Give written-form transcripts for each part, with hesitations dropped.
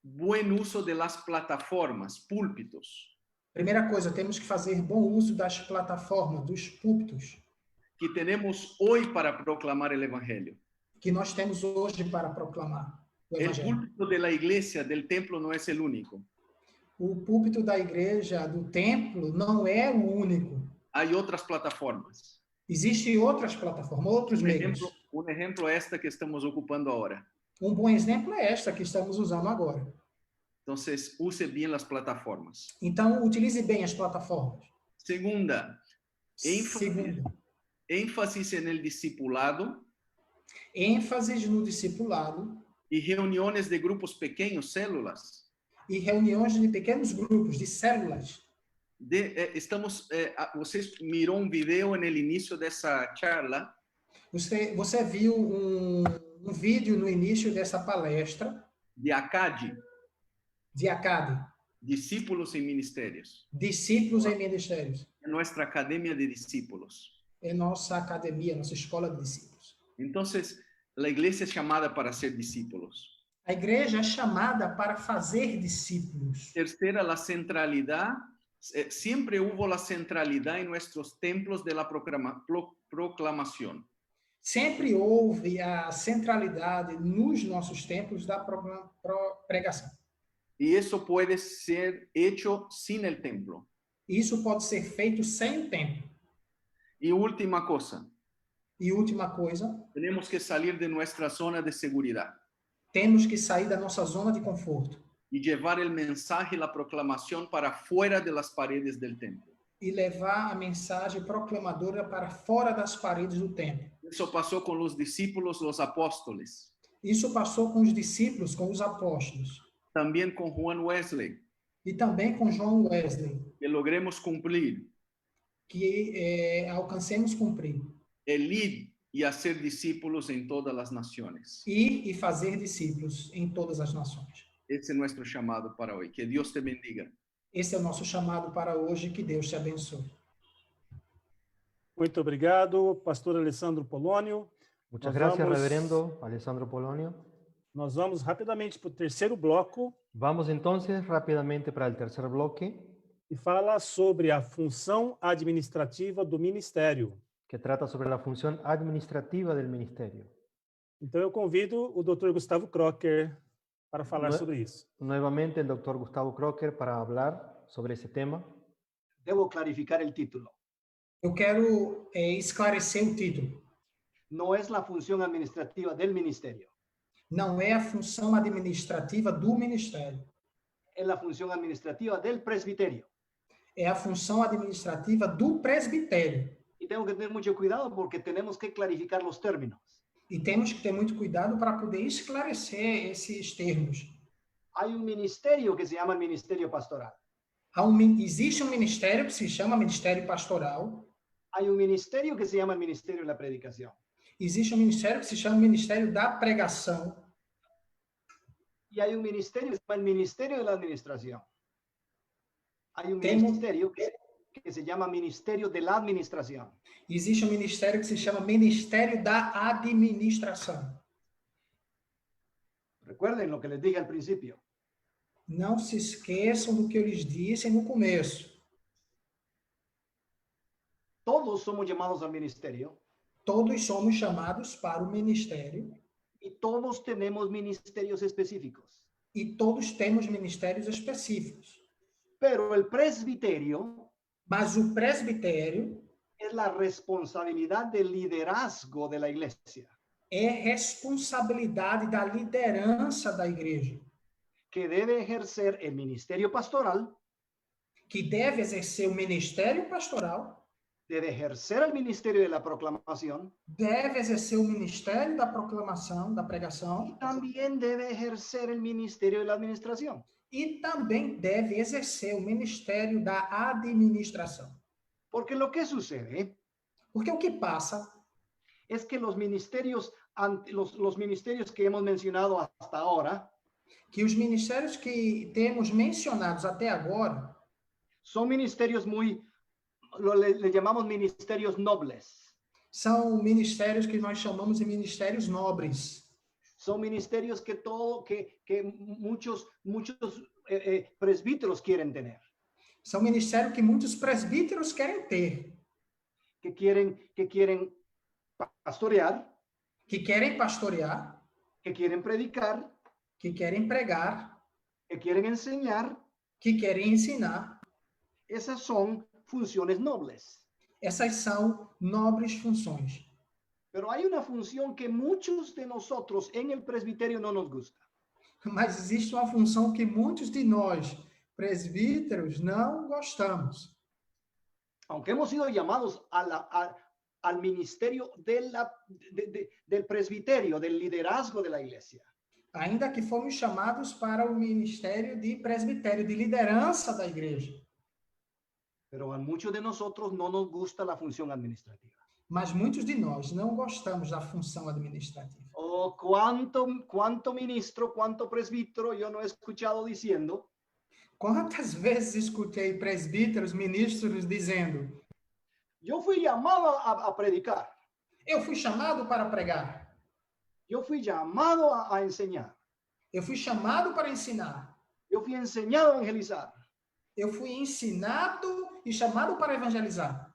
buen uso de las plataformas, púlpitos, Primeira coisa, temos que fazer bom uso das plataformas, dos púlpitos, que tenemos hoy para proclamar el Evangelio. que nós temos hoje para proclamar o El Evangelho. púlpito de la iglesia, del templo, no es el único. O púlpito da igreja, do templo, não é o único. Hay otras plataformas. Existem outras plataformas, outros meios. Un ejemplo esta que estamos ocupando ahora. Um bom exemplo é esta que estamos usando agora. Entonces, use bien las plataformas. Então, utilize bem as plataformas. Segunda, Segundo, énfasis en el discipulado ênfase no discipulado y reuniones de grupos pequeños, células. e reuniões de pequenos grupos, de células. Vocês mirou um vídeo no início dessa charla. Você viu um vídeo no início dessa palestra de ACAD. De ACAD. Discípulos em Ministérios. Discípulos em Ministérios. É nossa academia de discípulos. É nossa academia, nossa escola de discípulos. Então, a igreja é chamada para ser discípulos. A igreja é chamada para fazer discípulos. Terceira, a centralidade. Sempre houve a centralidade em nossos templos de la proclamação. Sempre houve a centralidade nos nossos templos da pregação. E isso pode ser hecho sem o templo. Isso pode ser feito sem o templo. E última coisa. Temos que sair de nossa zona de segurança. Temos que sair da nossa zona de conforto. E levar o mensagem e a proclamação para fora das paredes do templo. E levar a mensagem proclamadora para fora das paredes do templo. Isso passou com os discípulos, os apóstolos. Isso passou com os discípulos, com os apóstolos. Também com Juan Wesley. E também com João Wesley. Que logremos cumprir. Que alcancemos cumprir. El ir e a ser discípulos em todas as nações. Ir e fazer discípulos em todas as nações. Esse é nosso chamado para hoje. Que Deus te bendiga. Esse é o nosso chamado para hoje. Que Deus te abençoe. Muito obrigado, pastor Alessandro Polônio. Muchas gracias, reverendo Alessandro Polônio. Nós vamos rapidamente para o terceiro bloco. Vamos entonces rapidamente para el tercer bloque. E fala sobre a função administrativa do ministério. Que trata sobre a função administrativa do ministério. Então eu convido o Dr. Gustavo Crocker para falar sobre isso. Nuevamente el Dr. Gustavo Crocker para hablar sobre ese tema. Debo clarificar el título. Eu quero esclarecer o título. No es la función administrativa del ministerio. Não é a função administrativa do ministério. Es la función administrativa del presbiterio. É a função administrativa do presbitério. Y tengo que tener mucho cuidado porque tenemos que clarificar los términos. E temos que ter muito cuidado para poder esclarecer esses termos. Hay un ministerio que se llama el ministerio pastoral. Existe um ministério que se chama Ministério Pastoral. Hay un ministerio que se llama el ministerio de la predicación. Existe um ministério que se chama Ministério da Pregação. Y hay un ministerio que se llama el ministerio de la administración. Hay un ministerio que se llama Ministerio de la Administración. Existe um ministério que se chama Ministério da Administração. Recuerden lo que les dije al principio. Não se esqueçam do que eu lhes disse no começo. Todos somos llamados al ministerio. Todos somos chamados para o ministério. Y todos tenemos ministerios específicos. E todos temos ministérios específicos. Pero el presbiterio, mas o presbitério, es la responsabilidad del liderazgo de la iglesia. É responsabilidade da liderança da igreja. Que debe ejercer el ministerio pastoral. Que deve exercer o ministério pastoral. Debe ejercer el ministerio de la proclamación. Deve exercer o ministério da proclamação, da pregação. Y también debe ejercer el ministerio de la administración. E também deve exercer o ministério da administração. Porque lo que sucede, porque o que passa, es que los ministerios que hemos mencionado hasta ahora, que os ministérios que temos mencionados até agora, son ministerios le llamamos ministerios nobles. São ministérios que nós chamamos de ministérios nobres. Son ministerios que muchos presbíteros quieren tener. São ministérios que muitos presbíteros querem ter, Que quieren pastorear, que querem pastorear, que quieren predicar, que querem pregar, que quieren enseñar. que querem ensinar. Esas son funciones nobles. Essas são nobres funções. Pero hay una función que muchos de nosotros en el presbiterio no nos gusta. Mas existe uma função que muitos de nós, presbíteros, não gostamos. Aunque hemos sido llamados al ministerio del presbiterio, del liderazgo de la iglesia. Ainda que fomos chamados para o ministério de presbitério, de liderança da igreja. Pero a muchos de nosotros no nos gusta la función administrativa. Mas muitos de nós não gostamos da função administrativa. Oh, cuánto ministro, cuánto presbítero yo no he escuchado diciendo: Quantas vezes escutei presbíteros, ministros dizendo: yo fui llamado a predicar, eu fui chamado para pregar, yo fui llamado a enseñar, eu fui chamado para ensinar, yo fui enseñado a evangelizar, eu fui ensinado e chamado para evangelizar,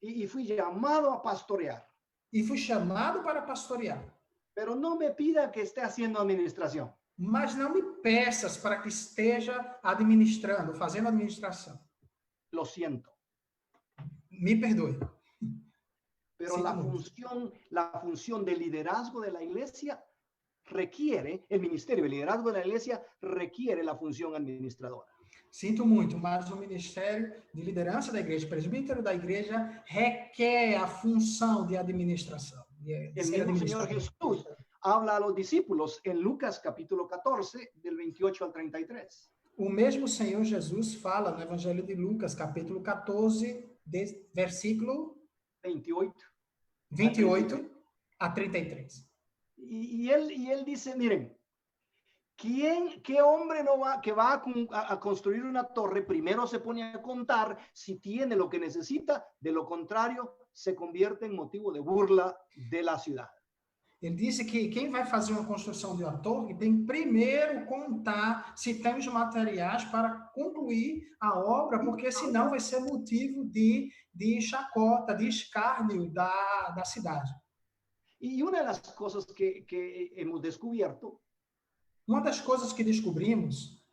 y fui llamado a pastorear. e fui chamado para pastorear. Pero no me pida que esté haciendo administración. Mas não me peças para que esteja administrando, fazendo administração. Lo siento. Me perdoe. Pero Sí, la no. función de liderazgo de la iglesia requiere, el ministerio de liderazgo de la iglesia requiere la función administradora. Sinto muito, mas o ministério de liderança da igreja, presbítero da igreja, requer a função de administração. El mismo Señor Jesús habla a los discípulos en Lucas capítulo 14, del 28 al 33. O mesmo Senhor Jesus fala no Evangelho de Lucas, capítulo 14, versículo 28 a 33. Y él dice, miren, ¿qué hombre que va a construir una torre primero se pone a contar si tiene lo que necesita? De lo contrario, se convierte en motivo de burla de la ciudad. Ele disse que quem vai fazer uma construção de uma torre tem primeiro contar se tem os materiais para concluir a obra, porque senão vai ser motivo de chacota, de escárnio da cidade. Y una de las cosas que hemos descubierto Uma das coisas que descobrimos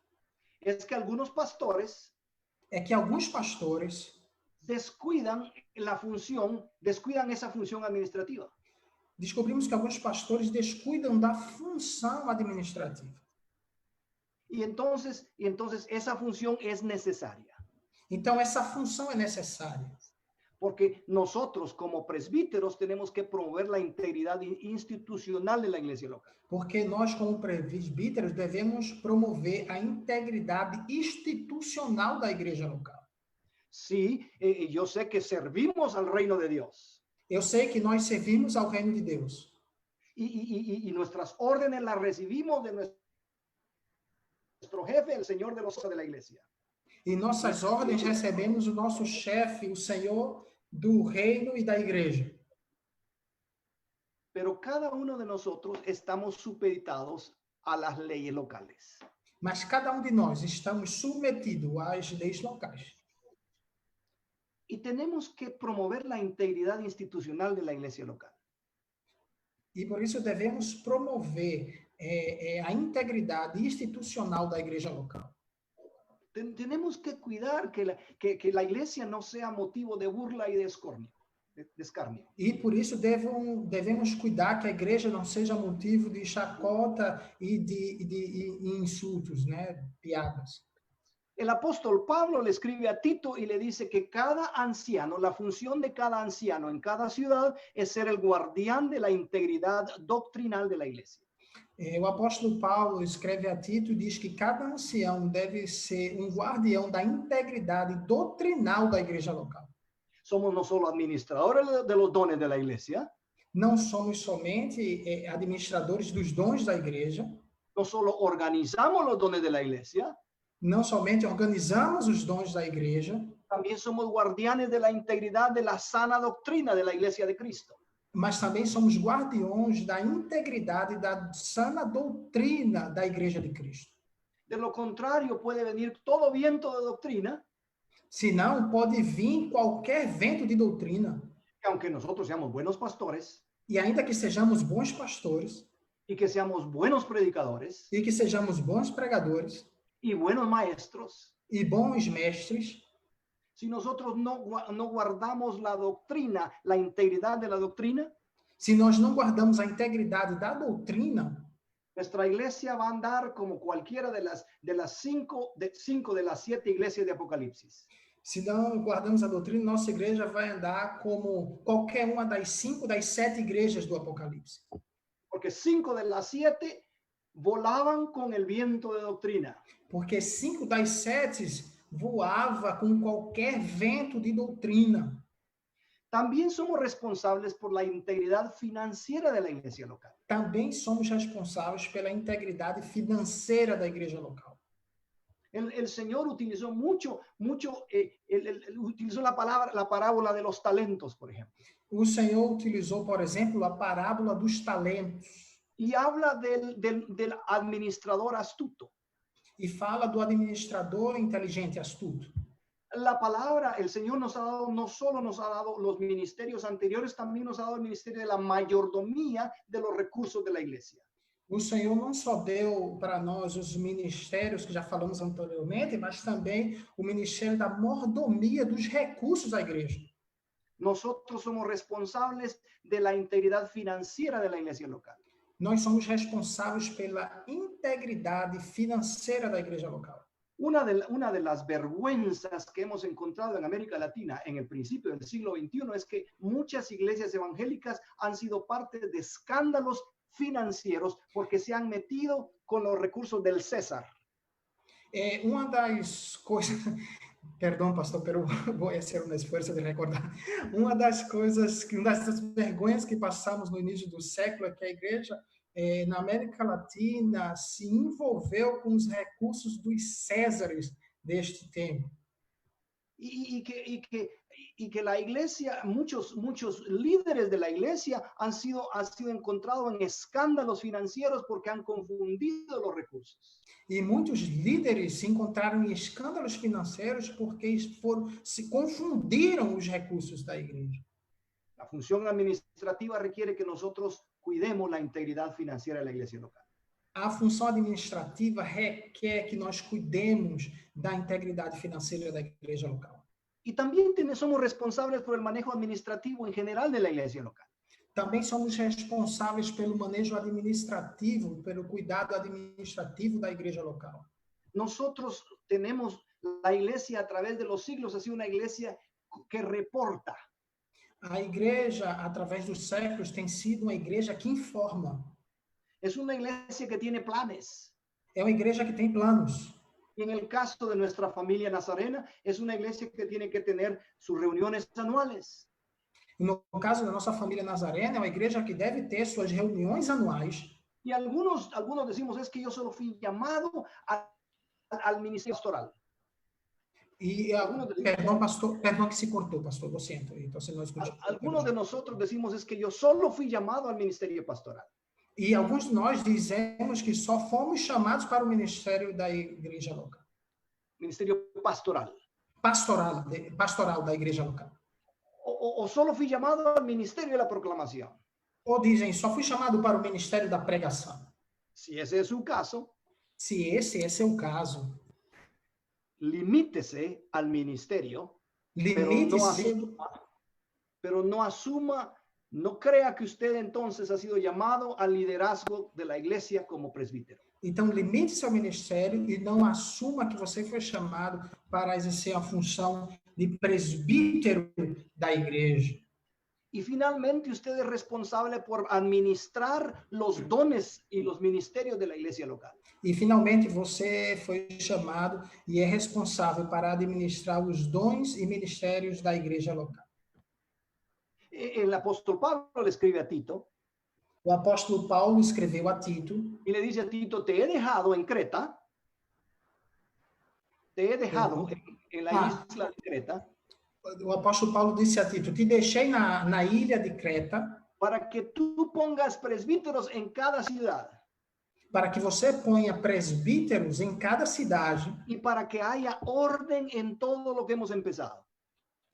es que algunos pastores é que alguns pastores descuidan esa función administrativa. descobrimos que alguns pastores descuidam da função administrativa. Y entonces esa función es necesaria. Então, essa função é necessária. Porque nosotros como presbíteros tenemos que promover la integridad institucional de la iglesia local. Porque nós, como presbíteros, devemos promover a integridade institucional da igreja local. Sí, yo sé que servimos al reino de Dios. Eu sei que nós servimos ao reino de Deus. Y nuestras órdenes las recibimos de nuestro jefe, el Señor de los de la iglesia. E nossas ordens recebemos o nosso chefe, o Senhor do reino e da igreja. Pero cada uno de nosotros estamos supeditados a las leyes locales. Mas cada um de nós estamos submetidos às leis locais. Y tenemos que promover la integridad institucional de la iglesia local. E por isso devemos promover a integridade institucional da igreja local. Tenemos que cuidar que la iglesia no sea motivo de burla y de escarnio. E por isso devemos cuidar que a igreja não seja motivo de chacota e de insultos, né? Piadas. El apóstol Pablo le escribe a Tito y le dice que cada anciano, la función de cada anciano en cada ciudad es ser el guardián de la integridad doctrinal de la iglesia. O apóstolo Paulo escreve a Tito e diz que cada ancião deve ser um guardião da integridade doutrinal da igreja local. Somos no solo administradores de los dones de la iglesia, Não somos somente administradores dos dons da igreja, no solo organizamos los dones de la iglesia, não somente organizamos os dons da igreja, también somos guardianes de la integridad de la sana doctrina de la iglesia de Cristo. mas também somos guardiões da integridade da sana doutrina da Igreja de Cristo. De lo contrario, puede venir todo viento de doctrina, Senão, pode vir qualquer vento de doutrina, que aunque nosotros seamos buenos pastores e ainda que sejamos bons pastores, y que seamos buenos predicadores e que sejamos bons pregadores, y buenos maestros, e bons mestres, si nosotros no guardamos la doctrina, la integridad de la doctrina, se nós não guardamos a integridade da doutrina, nuestra iglesia va a andar como cualquiera de las cinco de las 7 iglesias de Apocalipsis. se não guardamos a doutrina, nossa igreja vai andar como qualquer uma das 5 das 7 igrejas do Apocalipse. Porque 5 de las 7 volaban con el viento de doctrina. Porque 5 das 7 voava com qualquer vento de doutrina. También somos responsables por la integridad financiera de la iglesia local. Também somos responsáveis pela integridade financeira da igreja local. El Señor utilizó mucho, utilizó la parábola de los talentos, por ejemplo. O Senhor utilizou, por exemplo, a parábola dos talentos. Y habla del administrador astuto. E fala do administrador inteligente, astuto. La palabra, el Señor nos ha dado, no solo nos ha dado los ministerios anteriores, también nos ha dado el ministerio de la mayordomía de los recursos de la iglesia. O Senhor não só deu para nós os ministérios que já falamos anteriormente, mas também o ministério da mordomia dos recursos da igreja. Nosotros somos responsables de la integridad financiera de la iglesia local. Nós somos responsáveis pela integridade financeira da igreja local. Una de las vergüenzas que hemos encontrado en América Latina en el principio del siglo XXI es que muchas iglesias evangélicas han sido parte de escándalos financieros porque se han metido con los recursos del César. Uma das coisas, perdão, pastor, pero vou fazer um esforço de recordar. Uma das vergonhas que passamos no início do século é que a igreja na América Latina se envolveu com os recursos dos Césares deste tempo. Y que la iglesia, muchos líderes de la iglesia han sido encontrados en escándalos financieros porque han confundido los recursos. E muitos líderes se encontraram em escândalos financeiros porque se confundiram os recursos da igreja. La función administrativa requiere que nosotros cuidemos la integridad financiera de la iglesia local. A função administrativa requer que nós cuidemos da integridade financeira da igreja local. Y también somos responsables por el manejo administrativo en general de la iglesia local. Também somos responsáveis pelo manejo administrativo, pelo cuidado administrativo da igreja local. Nosotros tenemos la iglesia a través de los siglos, ha sido una iglesia que reporta. A igreja, através dos séculos, tem sido uma igreja que informa. Es una iglesia que tiene planes. É uma igreja que tem planos. Y en el caso de nuestra familia nazarena, es una iglesia que tiene que tener sus reuniones anuales. No caso da nossa família nazarena, é uma igreja que deve ter suas reuniões anuais. Y algunos decimos, es que yo solo fui llamado al ministerio pastoral. E perdão que se cortou, pastor, lo siento. Então, se não escutou. Algunos de nosotros decimos, es que yo solo fui llamado al ministerio pastoral. E alguns de nós dizemos que só fomos chamados para o ministério da igreja local. Ministerio pastoral. Pastoral da igreja local. O solo fui llamado al ministerio de la proclamación. Ou dizem, só fui chamado para o ministério da pregação. Si ese es su caso, Se esse é o caso, limítese al ministerio, pero no asuma, no crea que usted entonces ha sido llamado al liderazgo de la iglesia como presbítero. Então, limite-se ao ministério e não assuma que você foi chamado para exercer a função de presbítero da igreja. Y finalmente usted es responsable por administrar los dones y los ministerios de la iglesia local. E, finalmente, você foi chamado e é responsável para administrar os dons e ministérios da igreja local. El apóstol Pablo le escribe a Tito. O apóstolo Paulo escreveu a Tito. Y le dice a Tito, te he dejado en Creta. Te he dejado en la isla de Creta. O apóstolo Paulo disse a Tito, te deixei na ilha de Creta. para que tú pongas presbíteros en cada ciudad para que você ponha presbíteros em cada cidade y para que haya orden en todo lo que hemos empezado.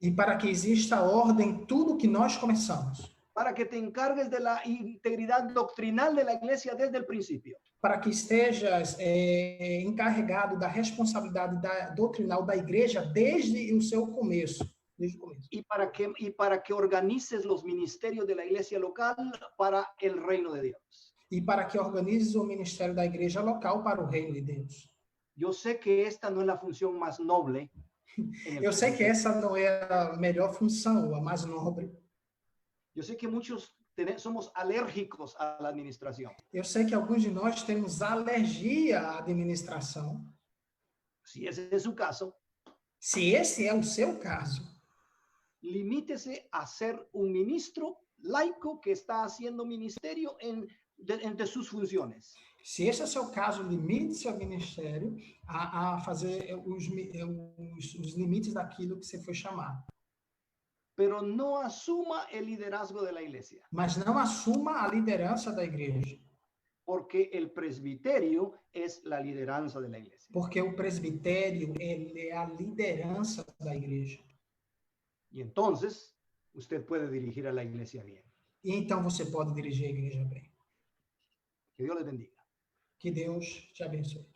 e para que exista ordem em tudo que nós começamos. Para que te encargues de la integridad doctrinal de la iglesia desde el principio. Para que estejas encarregado da responsabilidade doutrinal da igreja desde o seu começo. Desde o começo. Y para que organices los ministerios de la iglesia local para el reino de Dios. E para que organizes o ministério da igreja local para o reino de Deus. Yo sé que esta no es la función más noble. Eu sei que essa não é a melhor função, a mais nobre. Yo sé que muchos somos alérgicos a la administración. Eu sei que alguns de nós temos alergia à administração. Si ese es su caso, Se esse é o seu caso, limítese a ser un ministro laico que está haciendo ministerio entre sus funciones. se esse é o seu caso, limite-se ao ministério a fazer os limites daquilo que você foi chamado. Pero no asuma el liderazgo de la iglesia. Mas não assuma a liderança da igreja. Porque el presbiterio es la lideranza de la iglesia. Porque o presbitério, ele é a liderança da igreja. Y entonces, usted puede dirigir a la iglesia bien. E então você pode dirigir a igreja bem. Que Dios les bendiga. Que Deus te abençoe.